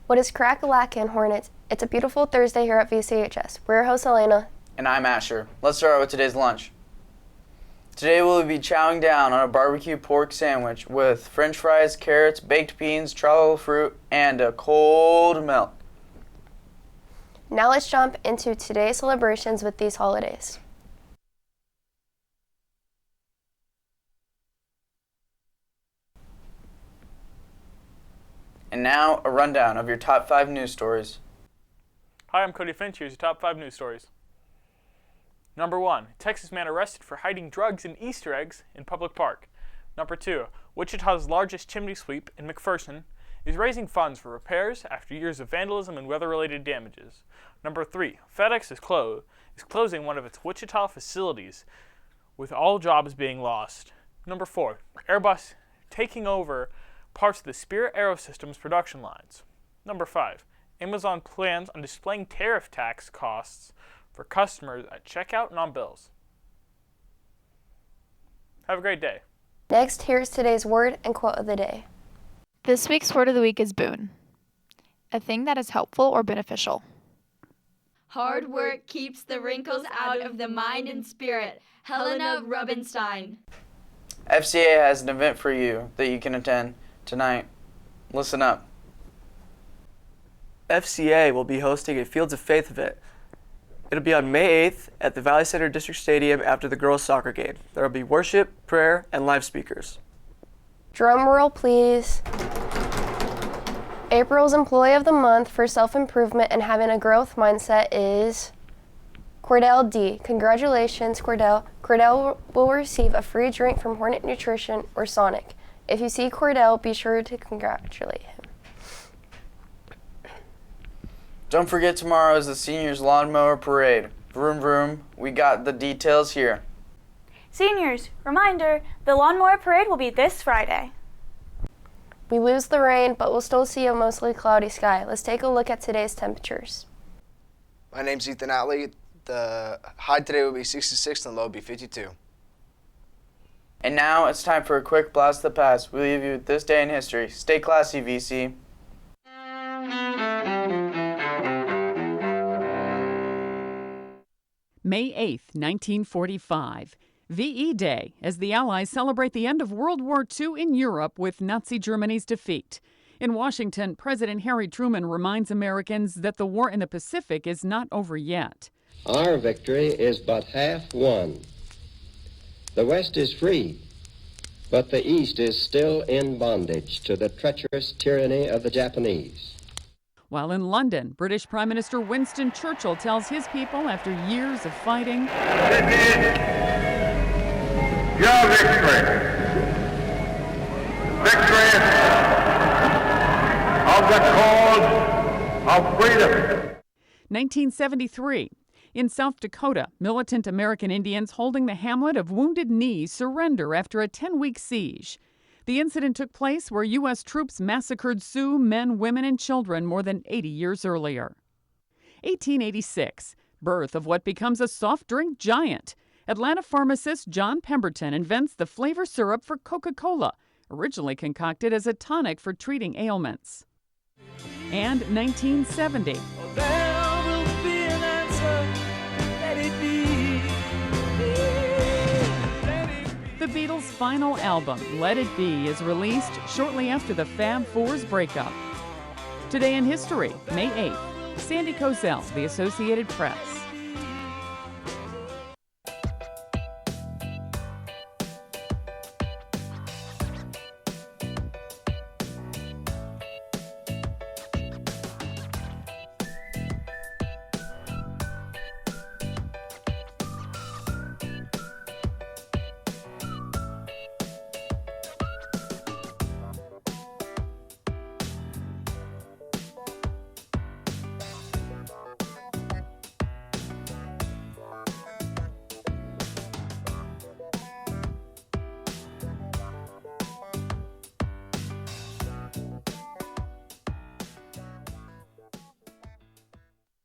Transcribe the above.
What is crack-a-lackin', Hornets? It's a beautiful Thursday here at VCHS. We're your host, Elena. And I'm Asher. Let's start with today's lunch. Today we'll be chowing down on a barbecue pork sandwich with french fries, carrots, baked beans, tropical fruit, and a cold milk. Now let's jump into today's celebrations with these holidays. And now a rundown of your top 5 news stories. Hi, I'm Cody Finch. Here's your top 5 news stories. Number 1, Texas man arrested for hiding drugs and Easter eggs in public park. Number 2, Wichita's largest chimney sweep in McPherson is raising funds for repairs after years of vandalism and weather-related damages. Number 3, FedEx is closing one of its Wichita facilities, with all jobs being lost. Number 4, Airbus taking over parts of the Spirit Aero Systems production lines. Number 5, Amazon plans on displaying tariff tax costs for customers at checkout and on bills. Have a great day. Next, here's today's word and quote of the day. This week's word of the week is boon, a thing that is helpful or beneficial. Hard work keeps the wrinkles out of the mind and spirit. Helena Rubinstein. FCA has an event for you that you can attend tonight. Listen up. FCA will be hosting a Fields of Faith event. It'll be on May 8th at the Valley Center District Stadium after the girls' soccer game. There will be worship, prayer, and live speakers. Drum roll, please. April's Employee of the Month for self-improvement and having a growth mindset is Cordell D. Congratulations, Cordell. Cordell will receive a free drink from Hornet Nutrition or Sonic. If you see Cordell, be sure to congratulate him. Don't forget tomorrow is the seniors' Lawnmower Parade. Vroom vroom, we got the details here. Seniors, reminder, the Lawnmower Parade will be this Friday. We lose the rain, but we'll still see a mostly cloudy sky. Let's take a look at today's temperatures. My name's Ethan Atley. The high today will be 66 and the low will be 52. And now it's time for a quick blast of the past. We leave you with this day in history. Stay classy, VC. May 8th, 1945. VE Day, as the Allies celebrate the end of World War II in Europe with Nazi Germany's defeat. In Washington, President Harry Truman reminds Americans that the war in the Pacific is not over yet. Our victory is but half won. The West is free, but the East is still in bondage to the treacherous tyranny of the Japanese. While in London, British Prime Minister Winston Churchill tells his people after years of fighting, "This is your victory. Victory of the cause of freedom." 1973. In South Dakota, militant American Indians holding the hamlet of Wounded Knee surrender after a 10-week siege. The incident took place where U.S. troops massacred Sioux men, women, and children more than 80 years earlier. 1886. Birth of what becomes a soft drink giant. Atlanta pharmacist John Pemberton invents the flavor syrup for Coca-Cola, originally concocted as a tonic for treating ailments. And 1970. The Beatles' final album, Let It Be, is released shortly after the Fab Four's breakup. Today in history, May 8th, Sandy Kozel, The Associated Press.